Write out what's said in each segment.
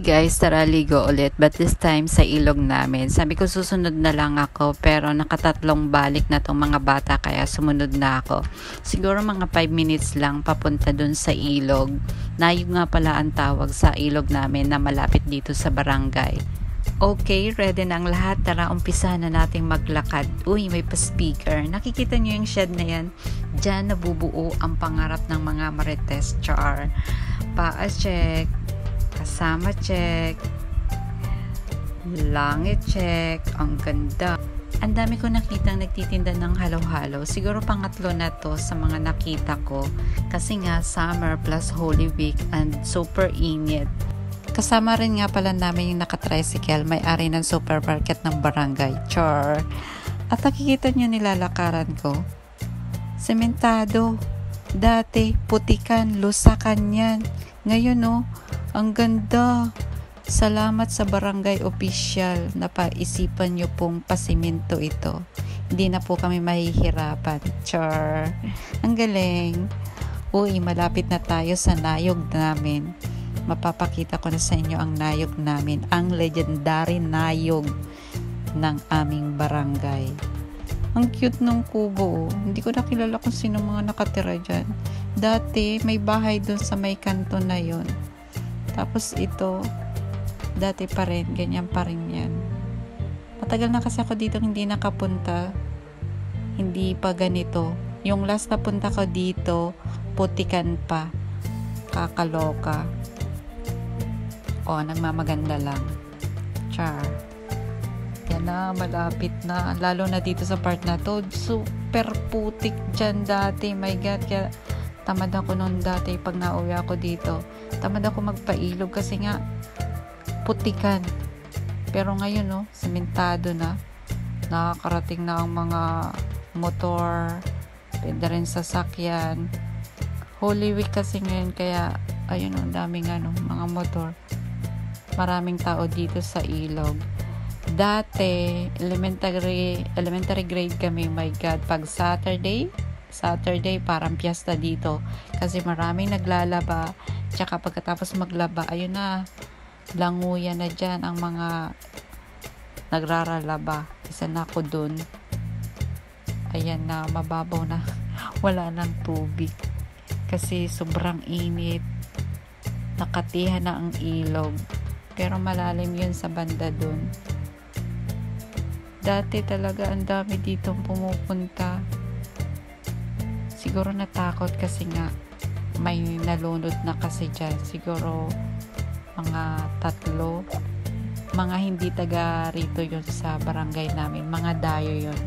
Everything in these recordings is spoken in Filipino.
Guys, tara ligo ulit, but this time sa ilog namin. Sabi ko susunod na lang ako, pero nakatatlong balik na tong mga bata kaya sumunod na ako. Siguro mga 5 minutes lang papunta dun sa ilog. Nayog nga pala ang tawag sa ilog namin na malapit dito sa barangay. Okay, ready na ang lahat. Tara, umpisa na nating maglakad. Uy, may pa-speaker. Nakikita nyo yung shed na yan? Diyan nabubuo ang pangarap ng mga marites. Char. Paa check. Kasama check. Langit check. Ang ganda. Ang dami ko nakitang nagtitinda ng halo-halo. Siguro pangatlo na to sa mga nakita ko. Kasi nga summer plus Holy Week and super init. Kasama rin nga pala namin yung nakatricycle, may-ari ng supermarket ng barangay. Char. At nakikita nyo nilalakaran ko. Sementado. Dati, putikan, lusakan yan. Ngayon ang ganda. Salamat sa barangay official na paisipan nyo pong pasiminto ito. Hindi na po kami mahihirapan. Char. Ang galing. Uy, malapit na tayo sa nayog namin. Mapapakita ko na sa inyo ang nayog namin. Ang legendary nayog ng aming barangay. Ang cute ng kubo. Hindi ko nakilala kung sino mga nakatira dyan. Dati, may bahay dun sa may kanto na yon. Tapos ito, dati pa rin, ganyan pa rin yan. Matagal na kasi ako dito hindi nakapunta. Hindi pa ganito. Yung last na punta ko dito, putikan pa. Kakaloka. Nagmamaganda lang. Char. Yan na, malapit na. Lalo na dito sa part na to. Super putik dyan dati. My God, kaya tamad ako noon dati pag nauwi ako dito. Tamad ako magpailog kasi nga putikan. Pero ngayon, sementado na. Nakakarating na ang mga motor. Pwede rin sasakyan. Holy Week kasi ngayon kaya ayun, daming mga motor. Maraming tao dito sa ilog. Dati, elementary grade kami, my God, pag Saturday, parang piyesta dito. Kasi maraming naglalaba. Tsaka pagkatapos maglaba, ayun na, languyan na dyan ang mga nagraralaba. Isa na ako dun. Ayan na, mababaw na. Wala nang tubig. Kasi sobrang init. Nakatihan na ang ilog. Pero malalim yun sa banda dun. Dati talaga ang dami ditong pumupunta. Siguro natakot kasi nga may nalunod na kasi dyan. Siguro mga 3. Mga hindi taga rito yun sa barangay namin. Mga dayo yun.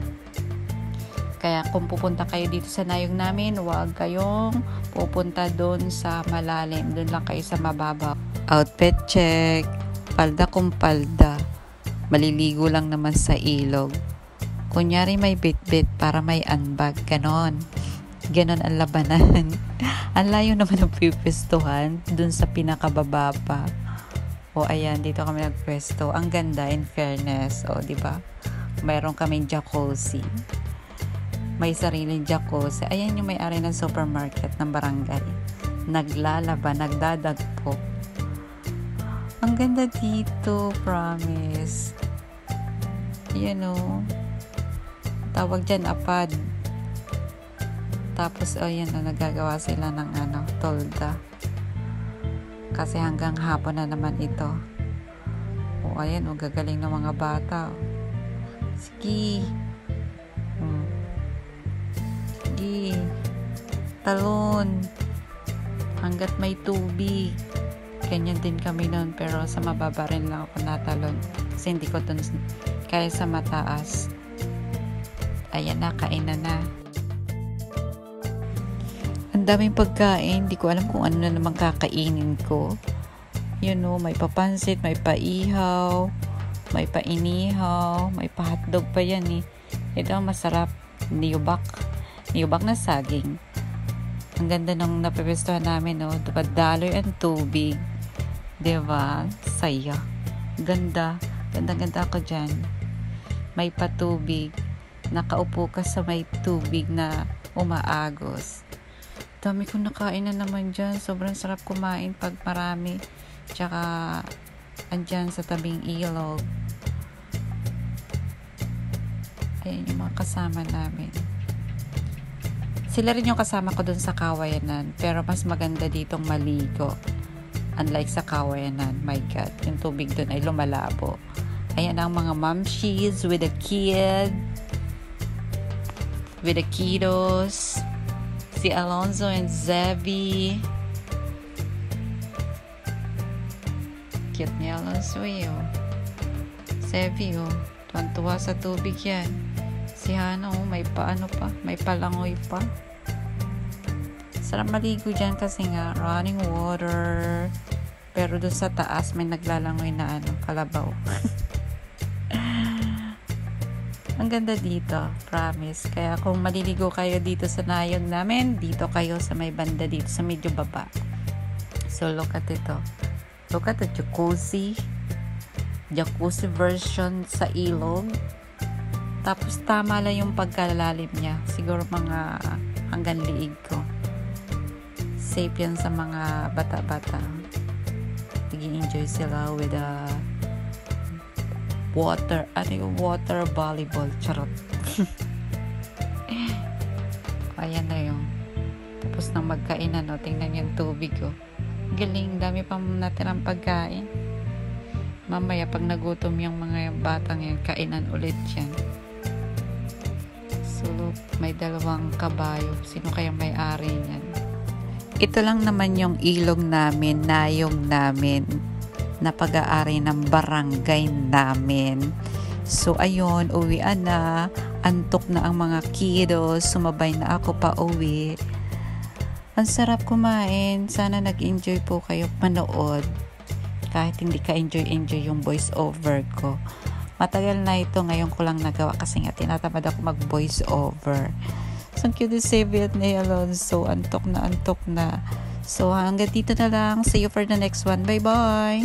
Kaya kung pupunta kayo dito sa nayog namin, huwag kayong pupunta doon sa malalim. Doon lang kayo sa mababaw. Outfit check. Palda kung palda. Maliligo lang naman sa ilog. Kunyari may bit-bit para may unbag. Ganon ang labanan. Ang layo naman ng pipistuhan. Doon sa pinakababa pa. Ayan, dito kami nagpwesto. Ang ganda, in fairness. Diba? Mayroon kaming jacuzzi. May sariling jacuzzi. Ayan yung may-ari ng supermarket ng barangay. Naglalaba, nagdadagpo. Ang ganda dito, promise. Tawag dyan, apad. Tapos, nagagawa sila ng tolda. Kasi hanggang hapon na naman ito. Ayan, gagaling ng mga bata. Sige. Talon hanggat may tubig. Ganyan din kami noon, pero sa mababa rin lang ako natalon kasi hindi ko dun kaya sa mataas. Ayan na, kainan na. Ang daming pagkain, hindi ko alam kung ano na naman kakainin ko. May papansit, may paihaw, may painihaw, may pa-hotdog pa yan Ito ang masarap, niyubak na saging. Ang ganda ng napipistuhan namin, daloy ang tubig. Diba? Saya. Ganda ako dyan. May patubig. Nakaupo ka sa may tubig na umaagos. Dami kong nakain na naman dyan. Sobrang sarap kumain pag marami. Tsaka andyan sa tabing ilog. Ayan yung mga kasama namin. Sila rin yung kasama ko dun sa Kawayanan, pero mas maganda ditong maligo. Unlike sa Kawayanan, my God, yung tubig dun ay lumalabo. Ayan ang mga mamshies with the kiddos. Si Alonzo and Zevi. Cute ni Alonzo yun. Zevi tuwan-tuwa sa tubig yan. Si Hana may paano pa, may palangoy pa. Sarap maligo dyan kasi nga running water. Pero doon sa taas may naglalangoy na kalabaw. Ang ganda dito, promise. Kaya kung maliligo kayo dito sa nayog namin, dito kayo sa may banda dito, sa medyo baba. So look at ito. Look at the jacuzzi. Jacuzzi version sa ilog. Tapos tama lang yung pagkalalim niya. Siguro mga hanggang liig ko. Safe yan sa mga bata-bata. Nag-enjoy sila with a water volleyball. Charot. Ayan na yung tapos nang magkainan, tingnan yung tubig galing, dami pa natirang pagkain. Mamaya pag nagutom yung mga batang yan, kainan ulit yan. So may 2 kabayo. Sino kaya may-ari niyan? Ito lang naman yung ilog namin, nayong namin, na pag-aari ng barangay namin. So ayun, uwian na. Antok na ang mga kiddos. Sumabay na ako pa uwi. Ang sarap kumain. Sana nag-enjoy po kayo manood. Kahit hindi ka enjoy yung voice over ko. Matagal na ito, ngayon ko lang nagawa kasi nga tinatamad ako mag voice over. So cute si Viet ni Alonzo. Antok na. So hanggang dito na lang. See you for the next one. Bye bye.